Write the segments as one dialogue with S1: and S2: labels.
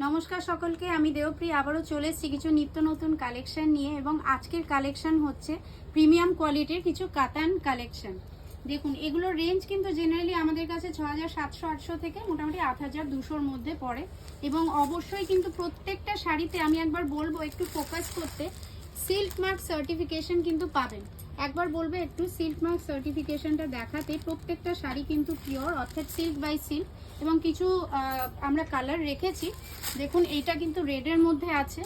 S1: নমস্কার সকলকে, আমি দেবপ্রিয়া আবারও চলে এসেছি কিছু নিত্য নতুন কালেকশন নিয়ে। এবং আজকের কালেকশন হচ্ছে প্রিমিয়াম কোয়ালিটির কিছু কাতান কালেকশন। দেখুন, এগুলোর রেঞ্জ কিন্তু জেনারেলি আমাদের কাছে 6700-800 থেকে মোটামুটি 8200-র মধ্যে পড়ে। এবং অবশ্যই কিন্তু প্রত্যেকটা শাড়িতে আমি একবার বলবো একটু ফোকাস করতে, সিল্ক মার্ক সার্টিফিকেশন কিন্তু পাবেন। একবার বলবে একটু সিল্ক মার্ক সার্টিফিকেশনটা দেখাতে। প্রত্যেকটা শাড়ি কিন্তু পিওর, অর্থাৎ সিল্ক বাই সিল্ক। এবং কিছু আমরা কালার রেখেছি। দেখুন, এইটা কিন্তু রেডের মধ্যে আছে,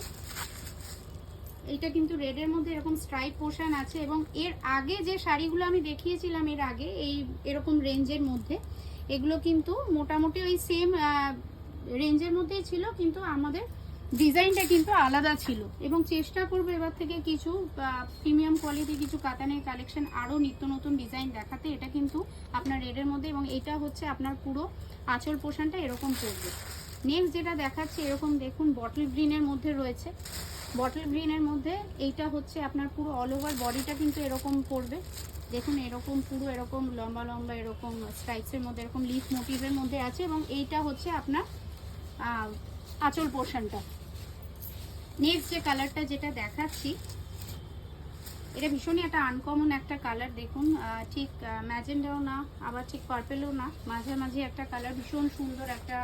S1: এইটা কিন্তু রেডের মধ্যে এরকম স্ট্রাইপ পোর্শন আছে। এবং এর আগে যে শাড়িগুলো আমি দেখিয়েছিলাম এর আগে এই এরকম রেঞ্জের মধ্যে, এগুলো কিন্তু মোটামুটি ওই সেম রেঞ্জের মধ্যেই ছিল, কিন্তু আমাদের ডিজাইনটা কিন্তু আলাদা ছিল। এবং চেষ্টা করবো এবার থেকে কিছু প্রিমিয়াম কোয়ালিটি কিছু কাতানের কালেকশন আরও নিত্য নতুন ডিজাইন দেখাতে। এটা কিন্তু আপনার রেডের মধ্যে, এবং এটা হচ্ছে আপনার পুরো আঁচল পোর্শনটা এরকম পড়বে। নেক্সট যেটা দেখাচ্ছি, এরকম দেখুন বটল গ্রিনের মধ্যে রয়েছে। বটল গ্রিনের মধ্যে এইটা হচ্ছে আপনার পুরো অল ওভার বডিটা কিন্তু এরকম পড়বে। দেখুন, এরকম পুরো এরকম লম্বা লম্বা এরকম স্ট্রাইপসের মধ্যে এরকম লিফ মোটিভের মধ্যে আছে। এবং এইটা হচ্ছে আপনার আঁচল পোর্শনটা। নেক্সট যে কালারটা যেটা দেখাচ্ছি, এটা ভীষণই একটা আনকমন একটা কালার। দেখুন, ঠিক ম্যাজেন্ডাও না, আবার ঠিক পার্পেলও না, মাঝামাঝি একটা কালার। ভীষণ সুন্দর একটা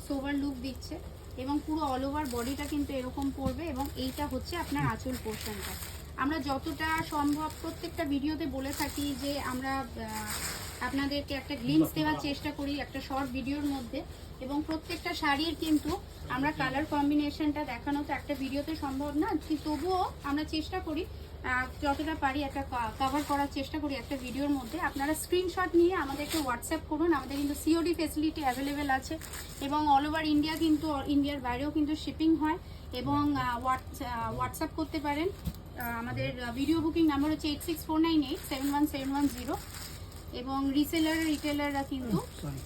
S1: সোভার লুক দিচ্ছে। এবং পুরো অল ওভার বডিটা কিন্তু এরকম পড়বে। এবং এইটা হচ্ছে আপনার আঁচল পোর্শনটা। আমরা যতটা সম্ভব প্রত্যেকটা ভিডিওতে বলে থাকি যে আমরা আপনাদেরকে একটা গ্লিমস দেওয়ার চেষ্টা করি একটা শর্ট ভিডিওর মধ্যে। এবং প্রত্যেকটা শাড়ির কিন্তু আমরা কালার কম্বিনেশনটা দেখানো তো একটা ভিডিওতে সম্ভব না, তবুও আমরা চেষ্টা করি যতটা পারি একটা কভার করার চেষ্টা করি একটা ভিডিওর মধ্যে। আপনারা স্ক্রিনশট নিয়ে আমাদেরকে হোয়াটসঅ্যাপ করুন। আমাদের কিন্তু সিওডি ফেসিলিটি অ্যাভেলেবেল আছে। এবং অল ওভার ইন্ডিয়া কিন্তু, ইন্ডিয়ার বাইরেও কিন্তু শিপিং হয়। এবং হোয়াটসঅ্যাপ করতে পারেন। আমাদের ভিডিও বুকিং নাম্বার হচ্ছে 8649871710। এবং রিসেলার রিটেলাররা কিন্তু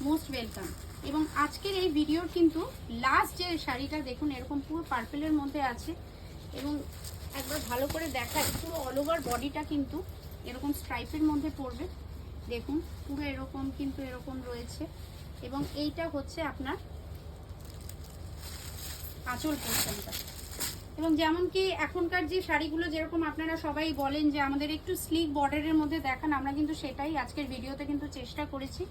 S1: মোস্ট ওয়েলকাম। এবং আজকের এই ভিডিওর কিন্তু লাস্ট যে শাড়িটা দেখুন, এরকম পুরো পার্পেলের মধ্যে আছে। এবং একবার ভালো করে দেখাই, পুরো অল ওভার বডিটা কিন্তু এরকম স্ট্রাইপের মধ্যে পড়বে। দেখুন, পুরো এরকম কিন্তু এরকম রয়েছে। এবং এইটা হচ্ছে আপনার আঁচল পোর্শনটা। এবং যেমন কি এখনকার যে শাড়িগুলো যেরকম আপনারা সবাই বলেন যে আমাদের একটু স্লিক বর্ডারের মধ্যে দেখান, আমরা কিন্তু সেটাই আজকের ভিডিওতে কিন্তু চেষ্টা করেছি।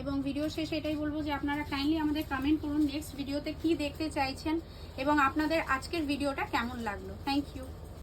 S1: এবং ভিডিও শেষে এটাই বলবো যে আপনারা কাইন্ডলি আমাদের কমেন্ট করুন নেক্সট ভিডিওতে কি দেখতে চাইছেন এবং আপনাদের আজকের ভিডিওটা কেমন লাগলো। Thank you.